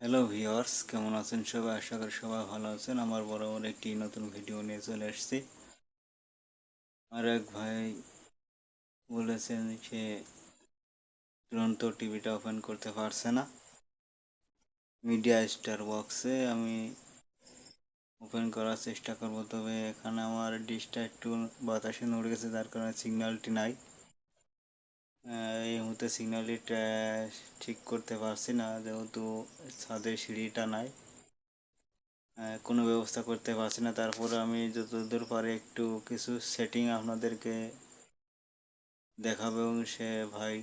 Hello viewers, কেমন আছেন সবাই? আশা করি সবাই ভালো আছেন। আমার বরাবর একটি নতুন ভিডিও নিয়ে চলে এসেছি। আর এক ভাই বলেছেন সে তুরন্ত টিভিটা ওপেন করতে পারছে না। মিডিয়া স্টার বক্সে আমি ওপেন করার চেষ্টা করব, তবে এখানে আমার ডিশটা একটু বাতাসে নড়ে গেছে, যার কারণে সিগন্যালটি নাই। এই মুহূর্তে সিগন্যালটি ঠিক করতে পারছি না, যেহেতু ছাদের সিঁড়িটা নাই। কোনো ব্যবস্থা করতে পারছি না। তারপরে আমি যতদূর পারি একটু কিছু সেটিং আপনাদেরকে দেখাবো, এবং সে ভাই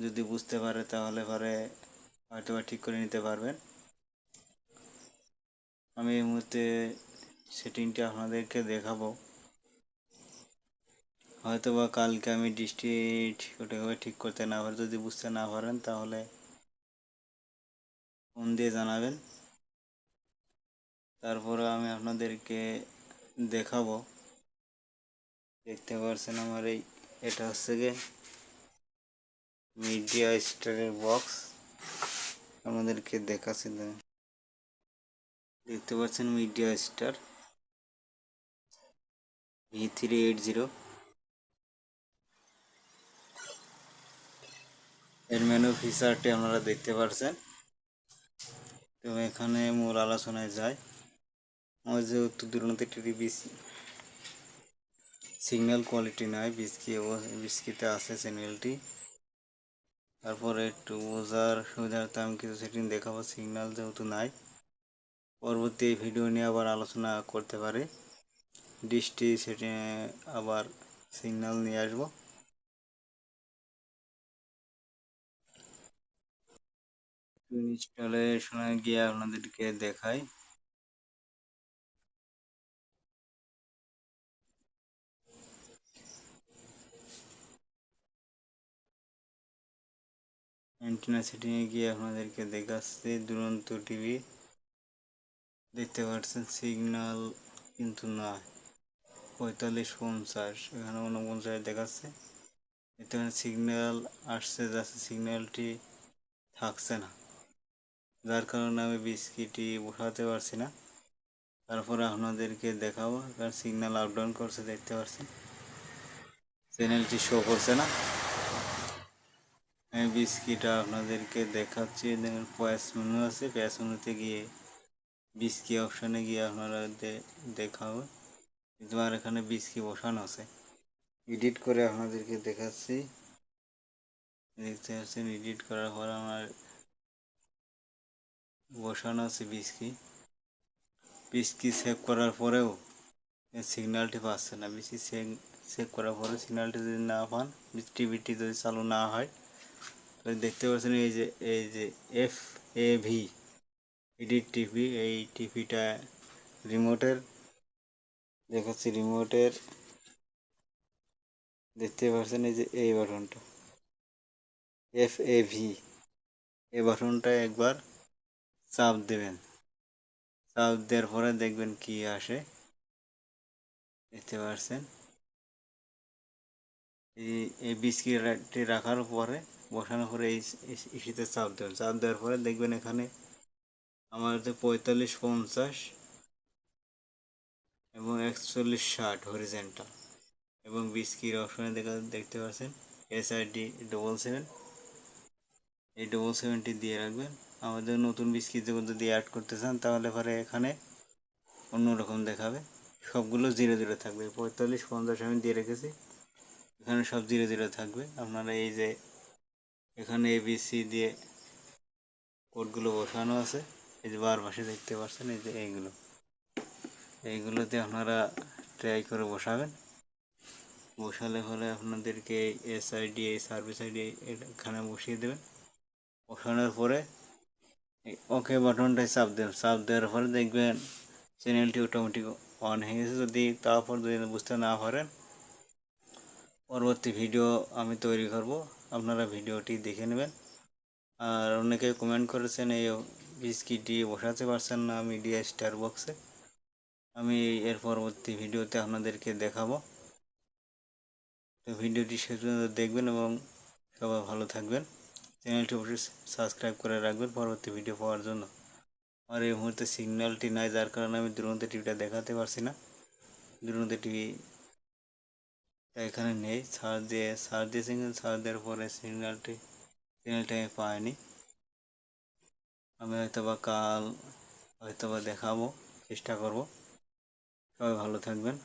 যদি বুঝতে পারে তাহলে পরে হয়তো ঠিক করে নিতে পারবেন। আমি এই মুহূর্তে সেটিংটা আপনাদেরকে দেখাবো। হয়তো বা কালকে আমি ডিশটি ঠিকঠাকভাবে ঠিক করতে না পারি, যদি বুঝতে না পারেন তাহলে ফোন দিয়ে জানাবেন। তারপরে আমি আপনাদেরকে দেখাবো। দেখতে পাচ্ছেন আমার এটা হচ্ছে গিয়ে মিডিয়া স্টারের বক্স। আমাদেরকে দেখাচ্ছি, দেখতে পাচ্ছেন মিডিয়া স্টার V380। এর মেনু ফিচারটি আপনারা দেখতে পাচ্ছেন। তো এখানে মূল আলোচনায় যায়। আমার যেহেতু দূরান্ত টিভি সিগন্যাল কোয়ালিটি নাই, বিস্কিতে আছে চ্যানেলটি। তারপরে একটু বোঝার সুবিধার্থে আমি কিছু সেটিং দেখাবো। সিগন্যাল যেহেতু নাই, পরবর্তী ভিডিও নিয়ে আবার আলোচনা করতে পারে। ডিশটি সেটি আবার সিগন্যাল নিয়ে আসবো। ইনস্টলেশনে গিয়ে আপনাদেরকে দেখাই। অ্যান্টেনা সেটিংয়ে গিয়ে আপনাদেরকে দেখাচ্ছি দুরন্ত টিভি। দেখতে পাচ্ছেন সিগন্যাল কিন্তু না, 45-50, এখানে 49 দেখাচ্ছে। এতে সিগন্যাল আসছে যাচ্ছে, সিগন্যালটি থাকছে না, যার কারণে আমি বিস্কিটটি বসাতে পারছি না। তারপরে আপনাদেরকে দেখাবো, কারণ সিগন্যাল আপ ডাউন করছে, দেখতে পাচ্ছেন চ্যানেলটি শো করছে না। আমি বিস্কিটটা আপনাদেরকে দেখাচ্ছি। দেখুন পয়েস মেনু আছে, পয়েস মেনুতে গিয়ে বিস্কি অপশানে গিয়ে আপনারা দেখাবো। কিন্তু আর এখানে বিস্কি বসানো আছে, এডিট করে আপনাদেরকে দেখাচ্ছি। দেখতে পাচ্ছেন এডিট করার পর আমার বসানো আছে বিস্কি। বিস্কি সেভ করার পরেও সিগন্যালটি পাচ্ছে না। বিস্কি সেভ করার পরে সিগন্যালটি যদি না পান, টিভিটি যদি চালু না হয়, তাহলে দেখতে পাচ্ছেন এই যে FAV এডিট টিভি। এই টিভিটা রিমোটের দেখাচ্ছি, রিমোটের দেখতে পাচ্ছেন এই বাটনটা FAV, এই বাটনটা একবার চাপ দেবেন। চাপ দেওয়ার পরে দেখবেন কি আসে, দেখতে পাচ্ছেন এই বিস্কিটটি রাখার পরে বসানোর পরে ইসিতে চাপ দেবেন। চাপ দেওয়ার পরে দেখবেন এখানে আমার 45-50 এবং 41-60 হরিজেন্টাল, এবং বিস্কিট অপশনে দেখতে পাচ্ছেন SID 77। এই 77টি দিয়ে রাখবেন। আমাদের নতুন বিস্কিট যদি অ্যাড করতে চান তাহলে পরে এখানে অন্যরকম দেখাবে, সবগুলো 00 থাকবে। 45-50 আমি দিয়ে রেখেছি, এখানে সব 00 থাকবে। আপনারা এই যে এখানে ABC দিয়ে কোডগুলো বসানো আছে, এই যে বার পাশে দেখতে পাচ্ছেন, এই যে এইগুলোতে আপনারা ট্রাই করে বসাবেন। বসালে পরে আপনাদেরকে SID, এই সার্ভিস ID এখানে বসিয়ে দেবেন। বসানোর পরে ওকে বাটনটায় চাপ দেবেন। চাপ দেওয়ার পরে দেখবেন চ্যানেলটি অটোমেটিক অন হয়ে গেছে। যদি বুঝতে না পারেন, পরবর্তী ভিডিও আমি তৈরি করব, আপনারা ভিডিওটি দেখে নেবেন। আর অনেকে কমেন্ট করেছেন এই বিস্কিটটি বসাতে পারছেন না মিডিয়া স্টার বক্সে। আমি এর পরবর্তী ভিডিওতে আপনাদেরকে দেখাবো। তো ভিডিওটি শেষ পর্যন্ত দেখবেন এবং সবাই ভালো থাকবেন। চ্যানেলটি অবশ্যই সাবস্ক্রাইব করে রাখবেন পরবর্তী ভিডিও পাওয়ার জন্য। আর এই মুহূর্তে সিগন্যালটি নাই, যার কারণে আমি দুরন্ত টিভিটা দেখাতে পারছি না। দুরন্ত টিভি এখানে নেই, সার্চ দিয়েছি, কিন্তু সার্চ দেওয়ার পরে চ্যানেলটি আমি পাইনি। আমি হয়তোবা কাল দেখাবো, চেষ্টা করব। সবাই ভালো থাকবেন।